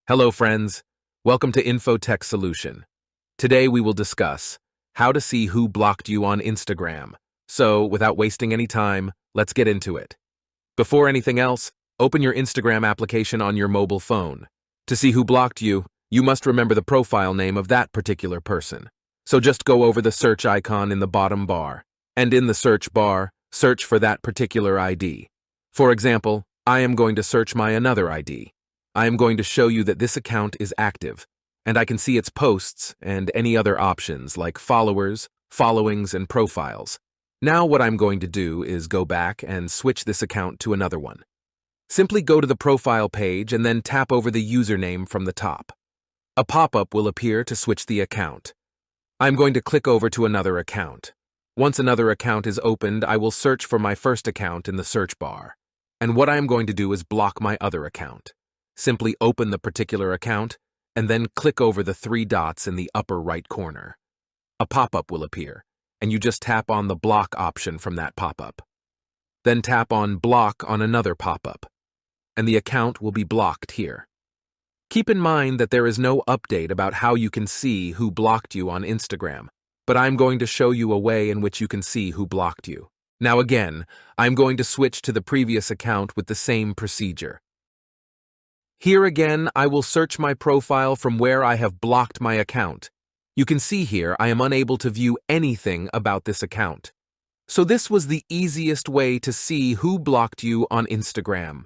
Hello friends, welcome to Infotech Solution. Today we will discuss how to see who blocked you on Instagram. So, without wasting any time, let's get into it. Before anything else, open your Instagram application on your mobile phone. To see who blocked you, you must remember the profile name of that particular person. So just go over the search icon in the bottom bar, and in the search bar, search for that particular ID. For example, I am going to search my another ID. I am going to show you that this account is active, and I can see its posts and any other options like followers, followings, and profiles. Now what I'm going to do is go back and switch this account to another one. Simply go to the profile page and then tap over the username from the top. A pop-up will appear to switch the account. I'm going to click over to another account. Once another account is opened, I will search for my first account in the search bar. And what I am going to do is block my other account. Simply open the particular account, and then click over the three dots in the upper right corner. A pop-up will appear, and you just tap on the block option from that pop-up. Then tap on block on another pop-up, and the account will be blocked here. Keep in mind that there is no update about how you can see who blocked you on Instagram, but I'm going to show you a way in which you can see who blocked you. Now again, I'm going to switch to the previous account with the same procedure. Here again, I will search my profile from where I have blocked my account. You can see here I am unable to view anything about this account. So this was the easiest way to see who blocked you on Instagram.